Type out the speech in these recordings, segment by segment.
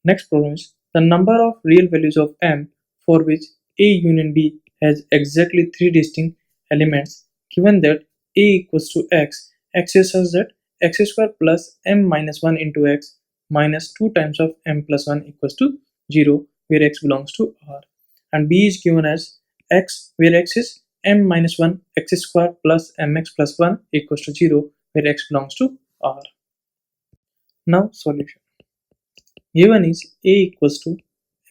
Next problem is the number of real values of m for which A union B has exactly 3 distinct elements given that A equals to x is such that x square plus m minus 1 into x minus 2 times of m plus 1 equals to 0 where x belongs to R, and B is given as x where x is m minus 1 x square plus mx plus 1 equals to 0 where x belongs to R. Now solution. Given is A equals to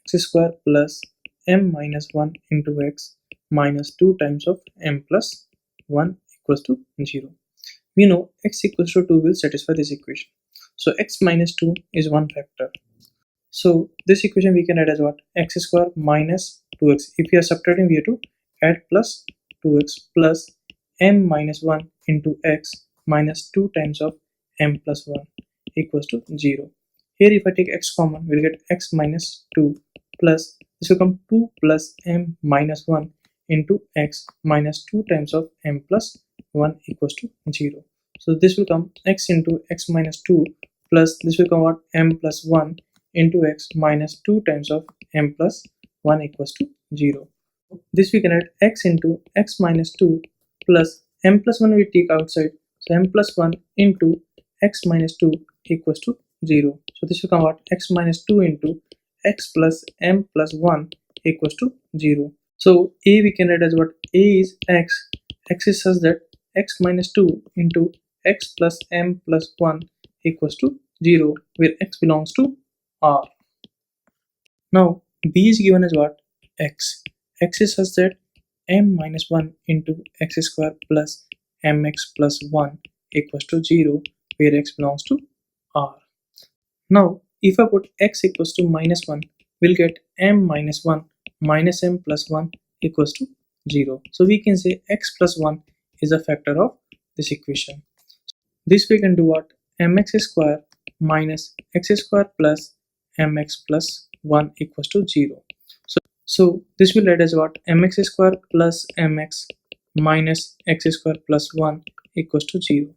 x square plus m minus 1 into x minus 2 times of m plus 1 equals to 0. We know x equals to 2 will satisfy this equation. So x minus 2 is one factor. So this equation we can add as what? X square minus 2x. If we are subtracting, we have to add plus 2x plus m minus 1 into x minus 2 times of m plus 1 equals to 0. Here if I take x common, we'll get x minus 2 plus this will come 2 plus m minus 1 into x minus 2 times of m plus 1 equals to 0. So this will come x into x minus 2 plus this will come what? M plus 1 into x minus 2 times of m plus 1 equals to 0. This we can add x into x minus 2 plus m plus 1 we take outside. So m plus 1 into x minus 2 equals to 0. So this will come out x minus 2 into x plus m plus 1 equals to 0. So a we can add as what? A is x. X is such that x minus 2 into x plus m plus 1 equals to 0 where x belongs to R. Now b is given as what? X. X is such that m minus 1 into x square plus mx plus 1 equals to 0 where x belongs to R. Now if I put x equals to minus 1, we'll get m minus 1 minus m plus 1 equals to 0. So we can say x plus 1 is a factor of this equation. This we can do what? Mx square minus x square plus mx plus 1 equals to 0. So this will add as what? Mx square plus mx minus x square plus 1 equals to 0.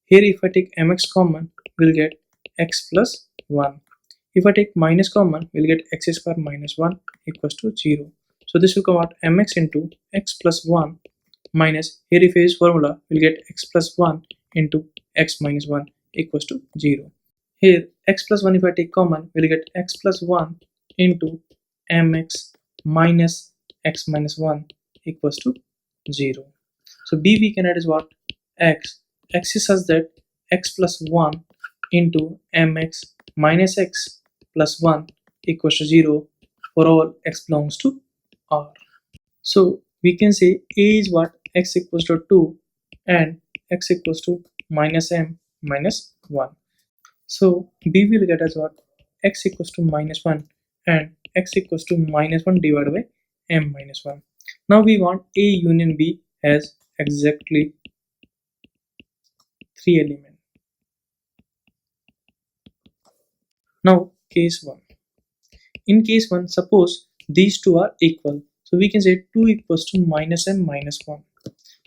Here if I take mx common, we'll get x plus 1. If I take minus common, we'll get x square minus 1 equals to 0. So this will come out mx into x plus 1 minus, here if I use formula, we'll get x plus 1 into x minus 1 equals to 0. Here x plus 1 if I take common, we'll get x plus 1 into mx minus x minus 1 equals to 0. So b we can add is what? X. X is such that x plus 1 into mx minus x plus 1 equals to 0 for all x belongs to R. So we can say a is what? X equals to 2 and x equals to minus m minus 1. So b will get as what? X equals to minus 1 and x equals to minus 1 divided by m minus 1. Now we want A union B has exactly 3 elements. Now case 1. In case 1, suppose these two are equal. So we can say 2 equals to minus m minus 1.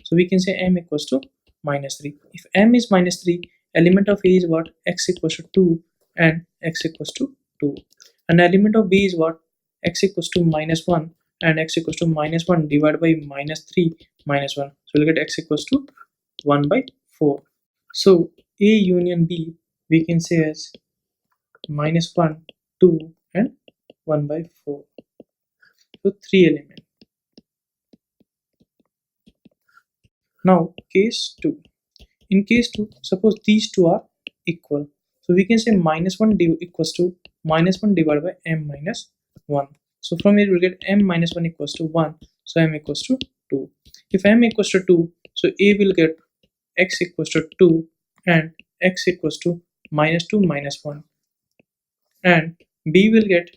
So we can say m equals to minus 3. If m is minus 3, element of A is what? X equals to 2 and x equals to 2. And element of B is what? X equals to minus 1 and x equals to minus 1 divided by minus 3 minus 1. So we'll get x equals to 1 by 4. So A union B we can say as minus 1, 2 and 1 by 4. So 3 elements. Now case 2. In case 2, suppose these two are equal. So we can say minus 1 equals to minus 1 divided by m minus 1. So from here we'll get m minus 1 equals to 1. So m equals to 2. If m equals to 2, so A will get x equals to 2 and x equals to minus 2 minus 1. And B will get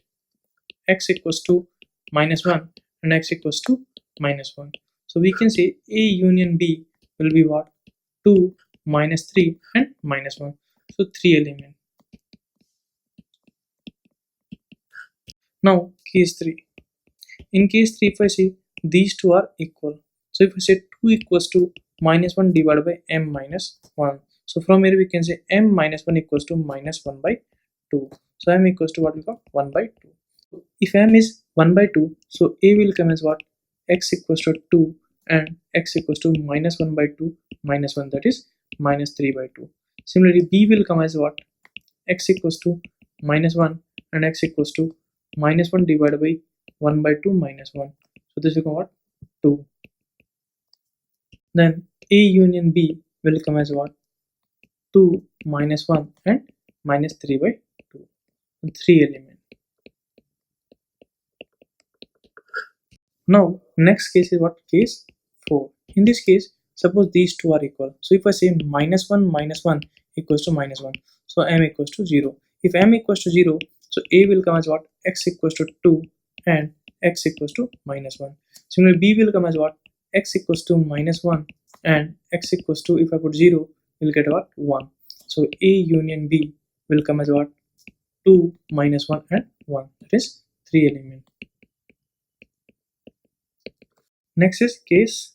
x equals to minus 1 and x equals to minus 1. So we can say A union B will be what? 2 minus 3 and minus 1. So 3 elements. Now case 3. In case 3 if I say these two are equal. So if I say 2 equals to minus 1 divided by m minus 1. So from here we can say m minus 1 equals to minus 1 by 2. So m equals to what we got 1 by 2. If m is 1 by 2, so a will come as what? X equals to 2 and x equals to minus 1 by 2 minus 1, that is minus 3 by 2. Similarly, b will come as what? X equals to minus 1 and x equals to minus 1 divided by 1 by 2 minus 1. So this will come what? 2. Then a union b will come as what? 2 minus 1 and minus 3 by 2. 3 element. Now next case is what? Case 4. In this case, suppose these two are equal. So if I say minus 1 equals to minus 1, so m equals to 0. If m equals to 0, so a will come as what? X equals to 2 and x equals to minus 1. Similarly, b will come as what? X equals to minus 1 and x equals to, if I put 0, we'll get what? 1. So a union b will come as what? 2 minus 1 and 1, that is 3 element. Next is case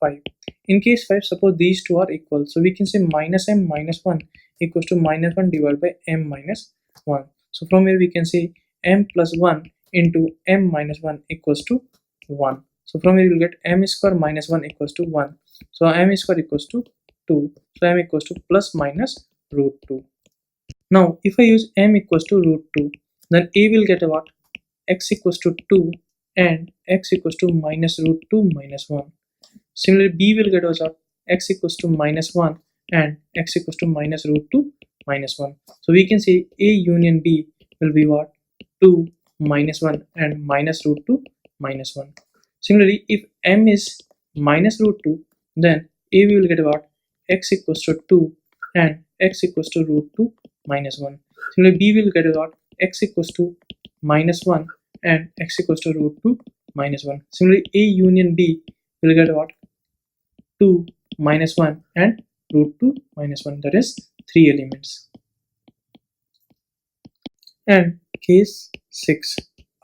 5. In case 5, suppose these two are equal. So we can say minus m minus 1 equals to minus 1 divided by m minus 1. So from here we can say m plus 1 into m minus 1 equals to 1. So from here we will get m square minus 1 equals to 1. So m square equals to 2. So m equals to plus minus root 2. Now if I use m equals to root 2, then a will get a what? X equals to 2 and x equals to minus root 2 minus 1. Similarly, b will get what? X equals to minus 1 and x equals to minus root 2 minus 1. So we can say a union b will be what? 2 minus 1 and minus root 2 minus 1. Similarly, if m is minus root 2, then a will get what? X equals to 2 and x equals to root 2 minus 1. Similarly, b will get what? X equals to minus 1 and x equals to root 2 minus 1. Similarly, a union b will get what? 2 minus 1 and root 2 minus 1, that is 3 elements. And case 6.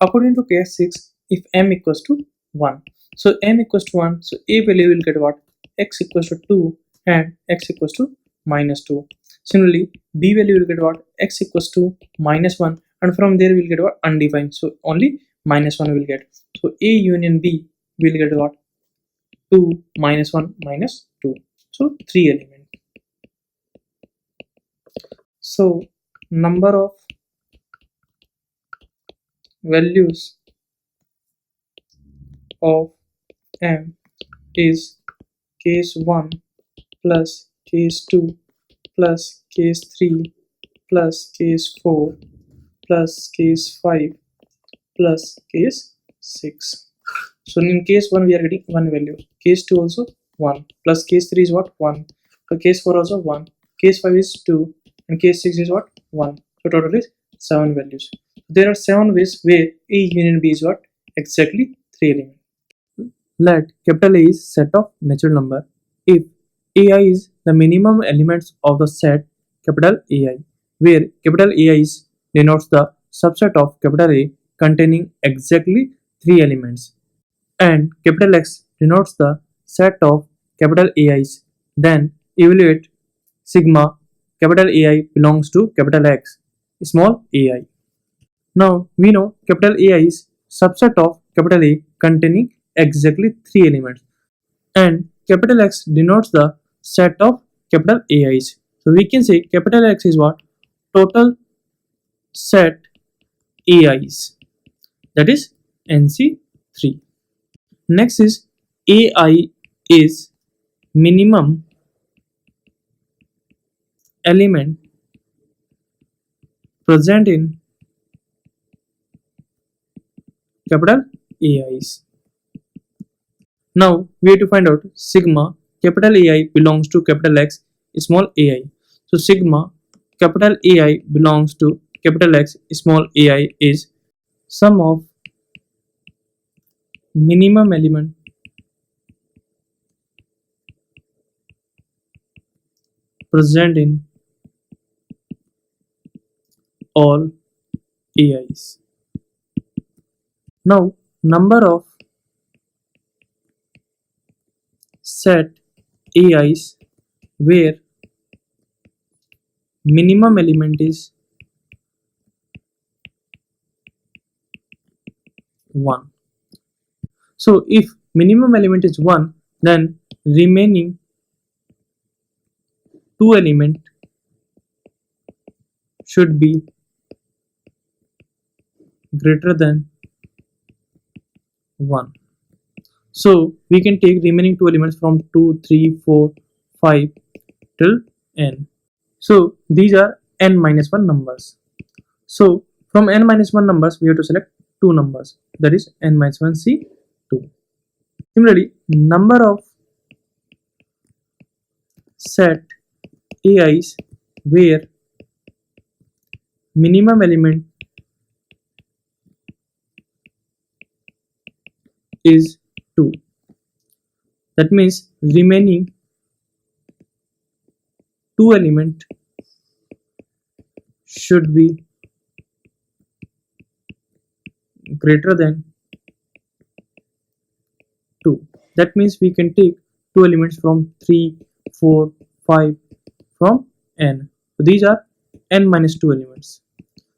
According to case 6, if m equals to 1, so m equals to 1, so a value will get what? X equals to 2 and x equals to minus 2. Similarly, b value will get what? X equals to minus 1, and from there we'll get what? Undefined, so only minus 1 will get. So a union b will get what? 2 minus 1 minus 2. So 3 element. So number of values of m is case 1 plus case 2 plus case 3 plus case 4 plus case 5 plus case 6. So in case 1 we are getting 1 value, case 2 also 1, plus case 3 is what? 1, so case 4 also 1, case 5 is 2, and case 6 is what? 1. So total is 7 values. There are 7 ways where a union b is what? Exactly 3 elements. Let capital A is set of natural number if ai is the minimum elements of the set capital AI, where capital AI is denotes the subset of capital A containing exactly 3 elements, and capital X denotes the set of capital AIs. Then evaluate sigma capital AI belongs to capital X small ai. Now we know capital AI is subset of capital A containing exactly 3 elements, and capital X denotes the set of capital AIs. So we can say capital X is what? Total set AIs, that is NC3. Next is AI is minimum element present in capital AIs. Now we have to find out sigma capital AI belongs to capital X small ai. So sigma capital AI belongs to capital X small ai is sum of minimum element present in all AIs. Now number of set AIs where minimum element is 1. So if minimum element is 1, then remaining two element should be greater than 1. So we can take remaining two elements from 2, 3, 4, 5 till n. So these are n minus 1 numbers. So from n minus 1 numbers we have to select two numbers, that is n minus 1 C 2. Similarly, number of set AIs where minimum element is 2. That means remaining two element should be greater than 2. That means we can take two elements from 3, 4, 5 from n. So these are n minus 2 elements.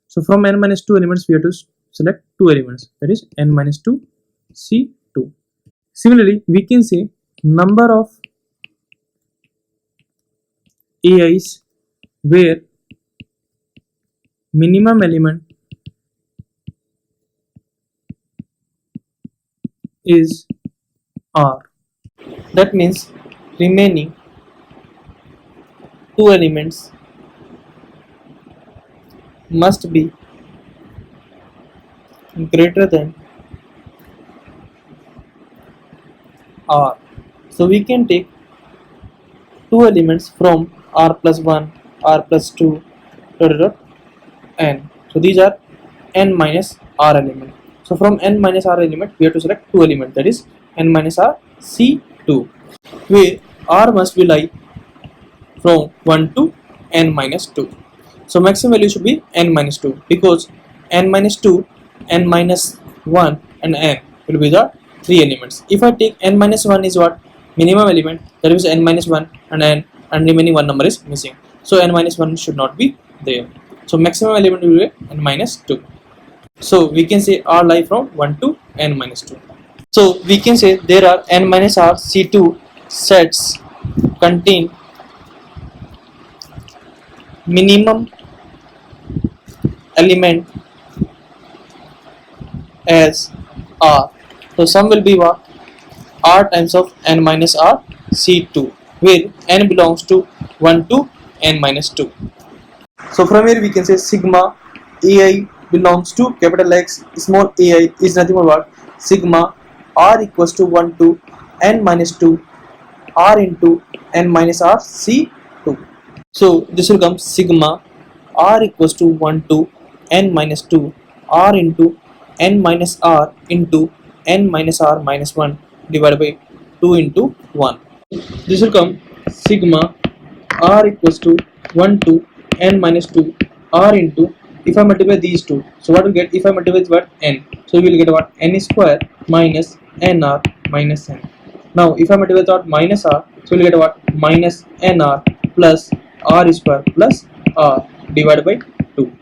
So from n minus 2 elements we have to select two elements, that is n minus 2 C2. Similarly, we can say number of AIs where minimum element is R. That means remaining two elements must be greater than R. So we can take two elements from R plus 1, R plus 2, n. So these are n minus R element. So from n minus R element we have to select two elements, that is n minus R C2, where R must be lie from 1 to n minus 2. So maximum value should be n minus 2 because n minus 2, n minus 1 and n will be the three elements. If I take n minus 1 is what? Minimum element, that is n minus 1 and n, and remaining one number is missing. So n minus 1 should not be there. So maximum element will be n minus 2. So we can say R lie from 1 to n minus 2. So we can say there are n minus R C2 sets contain minimum element as R. So sum will be what? R times of n minus R C2, where n belongs to 1 to n minus 2. So from here we can say sigma AI belongs to capital X, small ai is nothing but what? Sigma R equals to 1 to n minus 2 R into n minus R C2. So this will come sigma R equals to 1 to n minus 2 R into n minus R into n minus R minus 1 divided by 2 into 1. This will come sigma R equals to 1 to n minus 2 R into, if I multiply these two, so what we get if I multiply with what? N. So we will get what? N square minus nr minus n. Now if I multiply with what? Minus r, so we will get what? Minus nr plus r square plus r divided by 2.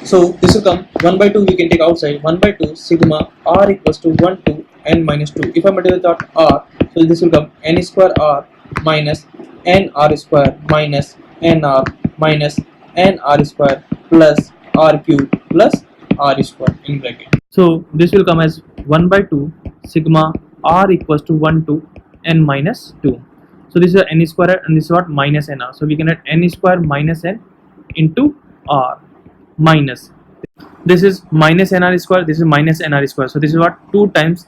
So this will come 1 by 2 we can take outside, 1 by 2 sigma r equals to 1 to n minus 2. If I multiply with what? R, so this will come n square r minus nr square minus nr minus nr square plus r cube plus r square in bracket. So this will come as 1 by 2 sigma r equals to 1 to n minus 2. So this is n square and this is what? Minus nr. So we can add n square minus n into r minus, this is minus nr square, this is minus nr square. So this is what? 2 times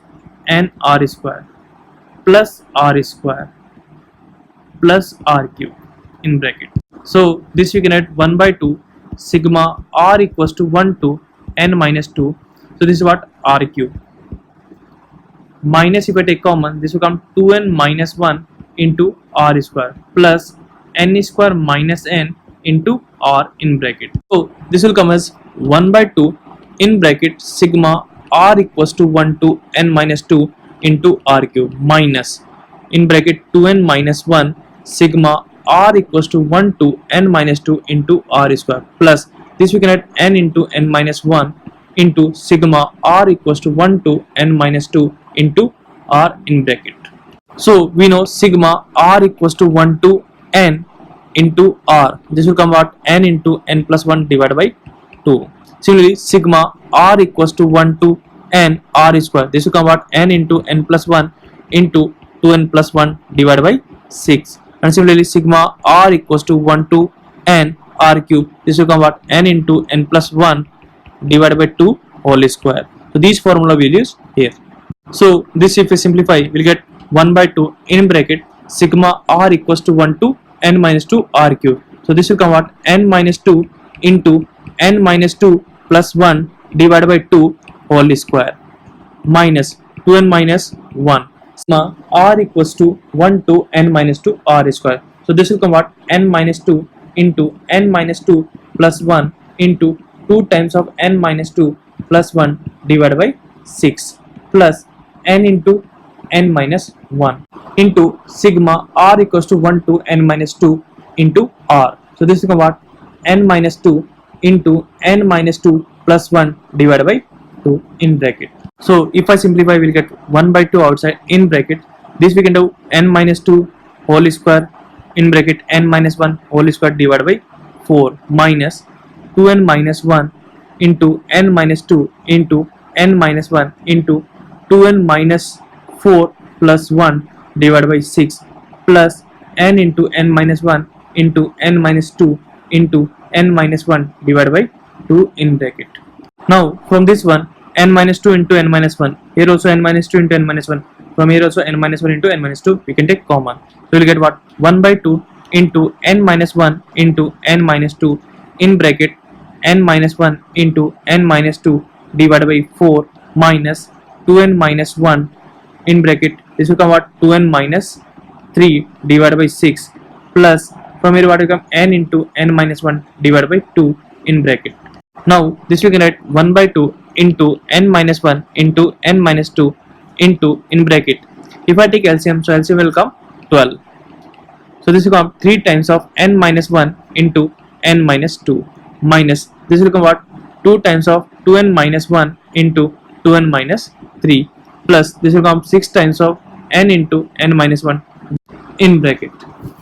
nr square plus r square plus r cube in bracket. So this we can add 1 by 2 sigma r equals to 1 to n minus 2. So this is what? R cube minus, if I take common, this will come 2n minus 1 into r square plus n square minus n into r in bracket. So this will come as 1 by 2 in bracket sigma r equals to 1 to n minus 2 into r cube minus in bracket 2n minus 1 sigma r equals to 1 to n minus 2 into r square plus this we can add n into n minus 1 into sigma r equals to 1 to n minus 2 into r in bracket. So we know sigma r equals to 1 to n into r. This will come out n into n plus 1 divided by 2. Similarly, sigma r equals to 1 to n r square. This will come out n into n plus 1 into 2n plus 1 divided by 6. And similarly, sigma r equals to 1 to n r cube. This will come out n into n plus 1 divided by 2 whole square. So these formula we will use here. So this, if we simplify, we'll get 1 by 2 in bracket sigma r equals to 1 to n minus 2 r cube. So this will come out n minus 2 into n minus 2 plus 1 divided by 2 whole square minus 2n minus 1. Sigma r equals to 1 to n minus 2 r square. So this will come out n minus 2 into n minus 2 plus 1 into 2 times of n minus 2 plus 1 divided by 6 plus n into n minus 1 into sigma r equals to 1 to n minus 2 into r. So this will come out n minus 2 into n minus 2 plus 1 divided by 2 in bracket. So if I simplify, we'll get 1 by 2 outside in bracket. This we can do n minus 2 whole square in bracket n minus 1 whole square divided by 4 minus 2n minus 1 into n minus 2 into n minus 1 into 2n minus 4 plus 1 divided by 6 plus n into n minus 1 into n minus 2 into n minus 1 divided by 2 in bracket. Now from this one, n minus 2 into n minus 1, here also n minus 2 into n minus 1, from here also n minus 1 into n minus 2, we can take common. So we will get what? 1 by 2 into n minus 1 into n minus 2 in bracket n minus 1 into n minus 2 divided by 4 minus 2n minus 1 in bracket. This will come out 2n minus 3 divided by 6 plus from here what will come n into n minus 1 divided by 2 in bracket. Now this we can write 1 by 2 into n minus 1 into n minus 2 into in bracket. If I take LCM, so LCM will come 12. So this will come 3 times of n minus 1 into n minus 2 minus this will come out 2 times of 2n minus 1 into 2n minus 3 plus this will come 6 times of n into n minus 1 in bracket.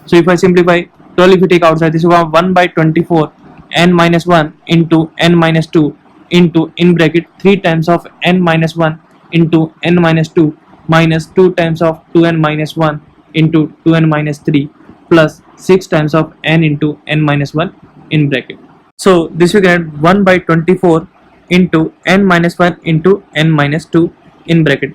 So if I simplify 12, if you take outside, this will come 1 by 24 n minus 1 into n minus 2 into in bracket 3 times of n minus 1 into n minus 2 minus 2 times of 2n minus 1 into 2n minus 3 plus 6 times of n into n minus 1 in bracket. So this we get 1 by 24 into n minus 1 into n minus 2 in bracket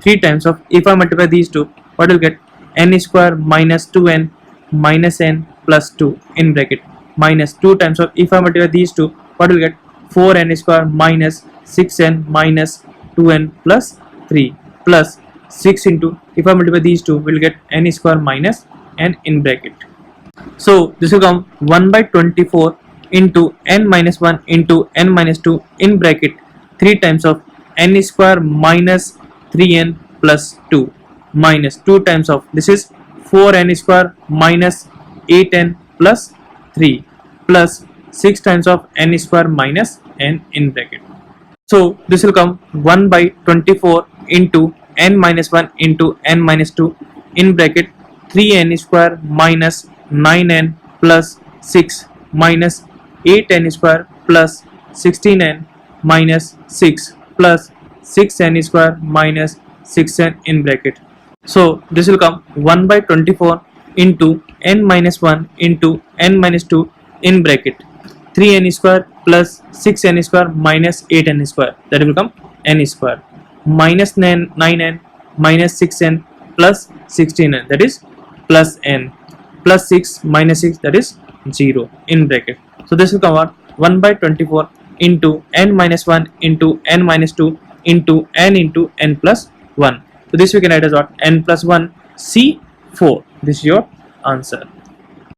3 times of, if I multiply these two, what will get? N square minus 2n minus n plus 2 in bracket minus 2 times of, if I multiply these two, what will get? 4n square minus 6n minus 2n plus 3 plus 6 into, if I multiply these two, will get n square minus n in bracket. So this will come 1 by 24 into n minus 1 into n minus 2 in bracket 3 times of n square minus 3n plus 2 minus 2 times of, this is 4n square minus 8n plus 3 plus 6 times of n square minus n in bracket. So this will come 1 by 24 into n minus 1 into n minus 2 in bracket 3n square minus 9n plus 6 minus 8n square plus 16n minus 6 plus 6n square minus 6n in bracket. So this will come 1 by 24 into n minus 1 into n minus 2 in bracket 3n square plus 6n square minus 8n square, that will become n square minus 9n minus 6n plus 16n, that is plus n plus 6 minus 6, that is 0 in bracket. So this will come out 1 by 24 into n minus 1 into n minus 2 into n plus 1. So this we can write as what? N plus 1 C4. This is your answer.